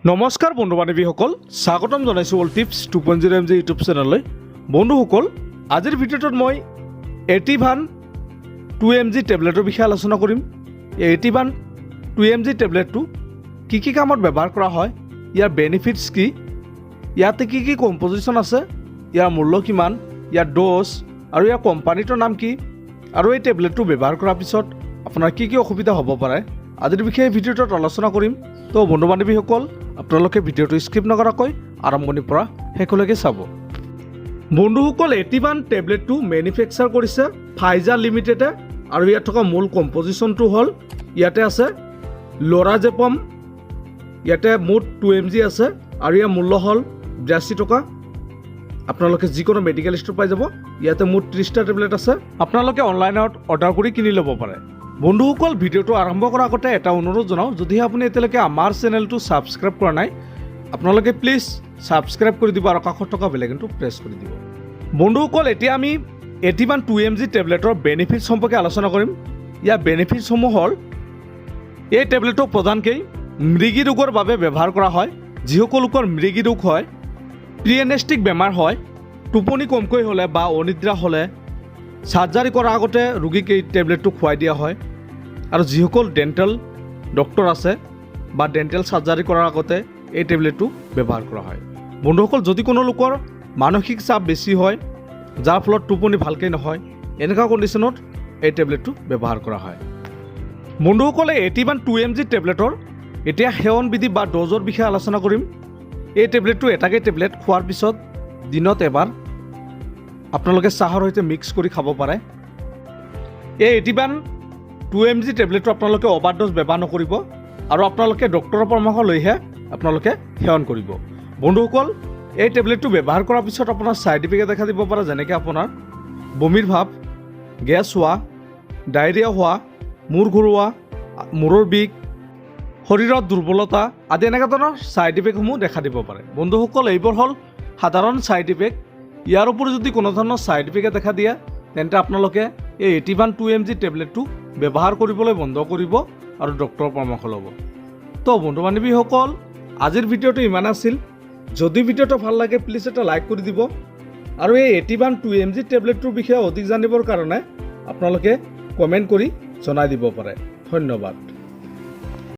নমস্কাৰ বন্ধু বান্ধৱীসকল, স্বাগতম জনাইছোঁ অল টিপছ 2.0mg ইউটিউব চেনেললৈ। বন্ধুসকল, আজিৰ ভিডিঅ'টোত মই Ativan 2mg টেবলেটৰ বিষয়ে আলোচনা কৰিম। এই Ativan 2mg টেবলেটটো কি কামত ব্যৱহাৰ কৰা হয়, ইয়াৰ বেনিফিটছ কি, ইয়াতে কি কম্পজিশ্যন আছে, ইয়াৰ মূল্য কিমান, ইয়াৰ ড'জ আৰু ইয়াৰ কোম্পানীটোৰ নাম কি, আৰু এই টেবলেটটো ব্যৱহাৰ কৰাৰ পিছত আপোনাৰ কি অসুবিধা হ'ব পাৰে, আজিৰ বিষয়ে ভিডিঅ'টোত আলোচনা কৰিম। তো বন্ধু বান্ধৱীসকল, আপোনালোকে ভিডিঅ'টো স্কিপ নকৰাকৈ আৰম্ভণিৰ পৰা শেষলৈকে চাব। বন্ধুসকল, Ativan টেবলেটটো মেনুফেকচাৰ কৰিছে ফাইজা লিমিটেডে, আৰু ইয়াত থকা মূল কম্পজিশ্যনটো হ'ল ইয়াতে আছে লৰাজেপম, ইয়াতে মুঠ 2mg আছে আৰু ইয়াৰ মূল্য হ'ল 82 টকা। আপোনালোকে যিকোনো মেডিকেল ষ্ট'ৰ পাই যাব। ইয়াতে মুঠ 30টা টেবলেট আছে। আপোনালোকে অনলাইনত অৰ্ডাৰ কৰি কিনি ল'ব পাৰে। বন্ধুসকল, ভিডিঅ'টো আৰম্ভ কৰাৰ আগতে এটা অনুৰোধ জনাওঁ, যদিহে আপুনি এতিয়ালৈকে আমাৰ চেনেলটো ছাবস্ক্ৰাইব কৰা নাই, আপোনালোকে প্লিজ ছাবস্ক্ৰাইব কৰি দিব আৰু কাষত থকা বেল আইকনটো প্ৰেছ কৰি দিব। বন্ধুসকল, এতিয়া আমি Ativan 2mg টেবলেটৰ বেনিফিটছ সম্পৰ্কে আলোচনা কৰিম। ইয়াৰ বেনিফিটছসমূহ হ'ল, এই টেবলেটটো প্ৰধানকৈ মৃগী ৰোগৰ বাবে ব্যৱহাৰ কৰা হয়। যিসকল লোকৰ মৃগী ৰোগ হয়, প্ৰিএনেষ্টিক বেমাৰ হয়, টোপনি কমকৈ হ'লে বা অনিদ্ৰা হ'লে চাৰ্জাৰী কৰাৰ আগতে ৰোগীক এই টেবলেটটো খুৱাই দিয়া হয়। আৰু যিসকল ডেণ্টেল ডক্টৰ আছে বা ডেণ্টেল চাৰ্জাৰী কৰাৰ আগতে এই টেবলেটটো ব্যৱহাৰ কৰা হয়। বন্ধুসকল, যদি কোনো লোকৰ মানসিক চাপ বেছি হয়, যাৰ ফলত টোপনি ভালকৈ নহয়, এনেকুৱা কণ্ডিশ্যনত এই টেবলেটটো ব্যৱহাৰ কৰা হয়। বন্ধুসকলে Ativan 2mg টেবলেটৰ এতিয়া সেৱন বিধি বা ড'জৰ বিষয়ে আলোচনা কৰিম। এই টেবলেটটো এটাকৈ টেবলেট খোৱাৰ পিছত দিনত এবাৰ আপোনালোকে চাহৰ সৈতে মিক্স কৰি খাব পাৰে। এই Ativan 2mg টেবলেটটো আপোনালোকে অভাৰড'জ ব্যৱহাৰ নকৰিব আৰু আপোনালোকে ডক্টৰৰ পৰামৰ্শ লৈহে আপোনালোকে সেৱন কৰিব। বন্ধুসকল, এই টেবলেটটো ব্যৱহাৰ কৰাৰ পিছত আপোনাৰ ছাইড ইফেক্ট দেখা দিব পাৰে, যেনেকৈ আপোনাৰ বমিৰ ভাৱ, গেছ হোৱা, ডায়েৰিয়া হোৱা, মূৰ ঘূৰোৱা, মূৰৰ বিষ, শৰীৰত দুৰ্বলতা আদি এনেকুৱা ধৰণৰ ছাইড ইফেক্টসমূহ দেখা দিব পাৰে। বন্ধুসকল, এইবোৰ হ'ল সাধাৰণ ছাইড ইফেক্ট। ইয়াৰ উপৰি যদি কোনো ধৰণৰ ছাইড ইফেক্টে দেখা দিয়ে, তেন্তে আপোনালোকে এই Ativan 2mg টেবলেটটো ব্যৱহাৰ কৰিবলৈ বন্ধ কৰিব আৰু ডক্টৰৰ পৰামৰ্শ ল'ব। তো বন্ধু বান্ধৱীসকল, আজিৰ ভিডিঅ'টো ইমান আছিল। যদি ভিডিঅ'টো ভাল লাগে, প্লিজ এটা লাইক কৰি দিব, আৰু এই Ativan 2mg টেবলেটটোৰ বিষয়ে অধিক জানিবৰ কাৰণে আপোনালোকে কমেণ্ট কৰি জনাই দিব পাৰে। ধন্যবাদ।